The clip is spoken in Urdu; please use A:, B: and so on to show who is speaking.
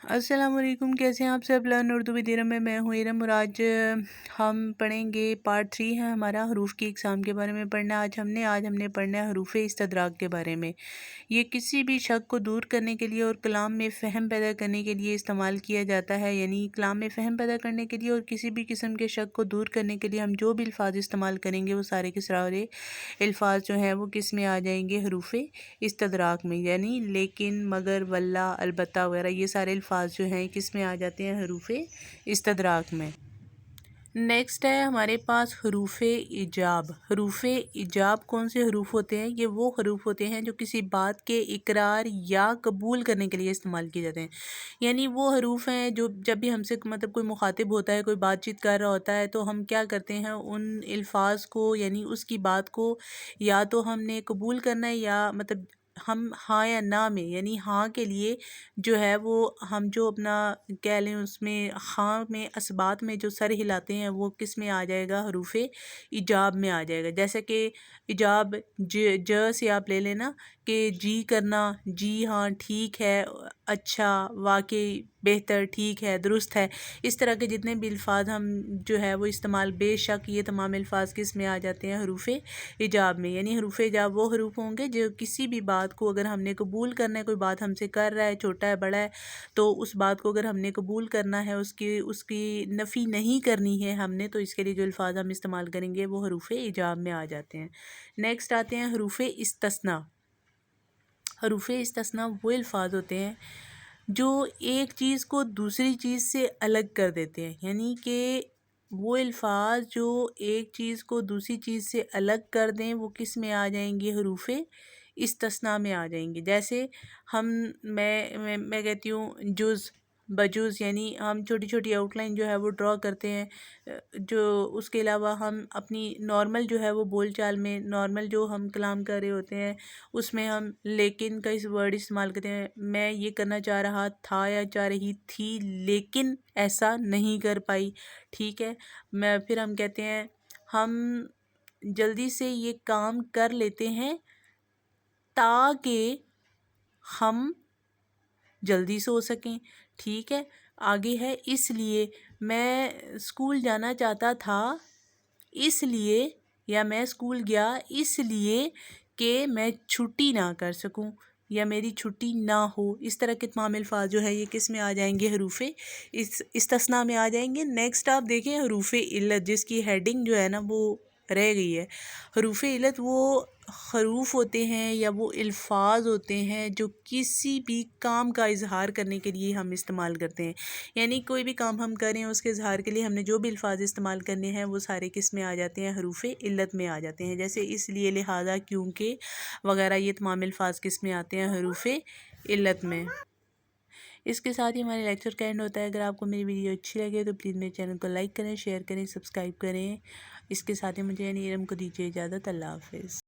A: السلام علیکم، کیسے ہیں آپ سب؟ لرن اردو ود ارم میں ہوں ارم، اور آج ہم پڑھیں گے پارٹ 3 ہے ہمارا حروف کی اقسام کے بارے میں پڑھنا آج ہم نے پڑھنا ہے حروف استدراک کے بارے میں۔ یہ کسی بھی شک کو دور کرنے کے لیے اور کلام میں فہم پیدا کرنے کے لیے استعمال کیا جاتا ہے، یعنی کلام میں فہم پیدا کرنے کے لیے اور کسی بھی قسم کے شک کو دور کرنے کے لیے ہم جو بھی الفاظ استعمال کریں گے وہ سارے کے سارے الفاظ جو ہیں وہ کس میں آ جائیں گے؟ حروف استدراک میں، یعنی لیکن، مگر، واللہ، البتہ وغیرہ یہ سارے الفاظ جو ہیں کس میں آ جاتے ہیں؟ حروف استدراک میں۔ نیکسٹ ہے ہمارے پاس حروف ایجاب۔ حروف ایجاب کون سے حروف ہوتے ہیں؟ یہ وہ حروف ہوتے ہیں جو کسی بات کے اقرار یا قبول کرنے کے لیے استعمال کیے جاتے ہیں، یعنی وہ حروف ہیں جو جب بھی ہم سے کوئی مخاطب ہوتا ہے، کوئی بات چیت کر رہا ہوتا ہے، تو ہم کیا کرتے ہیں؟ ان الفاظ کو، یعنی اس کی بات کو یا تو ہم نے قبول کرنا ہے، یا ہم ہاں یا نہ میں، یعنی ہاں کے لیے جو ہے وہ ہم جو اپنا کہہ لیں اس میں ہاں میں اسبات میں جو سر ہلاتے ہیں وہ کس میں آ جائے گا؟ حروف ایجاب میں آ جائے گا۔ جیسے کہ ایجاب ج سے آپ لے لینا کہ جی کرنا، جی ہاں، ٹھیک ہے، اچھا، واقعی، بہتر، ٹھیک ہے، درست ہے، اس طرح کے جتنے بھی الفاظ ہم جو ہے وہ استعمال، بے شک یہ تمام الفاظ کس میں آ جاتے ہیں؟ حروف ایجاب میں۔ یعنی حروف ایجاب وہ حروف ہوں گے جو کسی بھی بات کو اگر ہم نے قبول کرنا ہے، کوئی بات ہم سے کر رہا ہے، چھوٹا ہے، بڑا ہے، تو اس بات کو اگر ہم نے قبول کرنا ہے، اس کی نفی نہیں کرنی ہے ہم نے، تو اس کے لیے جو الفاظ ہم استعمال کریں گے وہ حروف ایجاب میں آ جاتے ہیں۔ نیکسٹ آتے ہیں حروف استثناء۔ حروف استثناء وہ الفاظ ہوتے ہیں جو ایک چیز کو دوسری چیز سے الگ کر دیتے ہیں، یعنی کہ وہ الفاظ جو ایک چیز کو دوسری چیز سے الگ کر دیں وہ کس میں آ جائیں گے؟ حروف استثناء میں آ جائیں گے۔ جیسے میں کہتی ہوں جز، بجز، یعنی ہم چھوٹی چھوٹی آؤٹ لائن جو ہے وہ ڈرا کرتے ہیں، جو اس کے علاوہ ہم اپنی نارمل جو ہے وہ بول چال میں، نارمل جو ہم کلام کر رہے ہوتے ہیں اس میں ہم لیکن کا اس ورڈ استعمال کرتے ہیں۔ میں یہ کرنا چاہ رہا تھا یا چاہ رہی تھی لیکن ایسا نہیں کر پائی، ٹھیک ہے۔ پھر ہم کہتے ہیں ہم جلدی سے یہ کام کر لیتے ہیں تاکہ ہم جلدی سو سکیں، ٹھیک ہے۔ آگے ہے اس لیے، میں اسکول جانا چاہتا تھا اس لیے، یا میں اسکول گیا اس لیے کہ میں چھٹی نہ کر سکوں یا میری چھٹی نہ ہو۔ اس طرح کے تمام الفاظ جو ہے یہ کس میں آ جائیں گے؟ حروف استثناء میں آ جائیں گے۔ نیکسٹ آپ دیکھیں حروف علت، جس کی ہیڈنگ جو ہے نا وہ رہ گئی ہے۔ حروف علت وہ حروف ہوتے ہیں یا وہ الفاظ ہوتے ہیں جو کسی بھی کام کا اظہار کرنے کے لیے ہم استعمال کرتے ہیں، یعنی کوئی بھی کام ہم کریں اس کے اظہار کے لیے ہم نے جو بھی الفاظ استعمال کرنے ہیں وہ سارے کس میں آ جاتے ہیں؟ حروف علت میں آ جاتے ہیں۔ جیسے اس لیے، لہٰذا، کیونکہ وغیرہ، یہ تمام الفاظ کس میں آتے ہیں؟ حروف علت میں۔ اس کے ساتھ ہی ہمارے لیکچر کا اینڈ ہوتا ہے۔ اگر آپ کو میری ویڈیو اچھی لگے تو پلیز میرے چینل کو لائک کریں، شیئر کریں، سبسکرائب کریں۔ اس کے ساتھ ہی مجھے یعنی ارم کو دیجیے اجازت۔ اللہ حافظ۔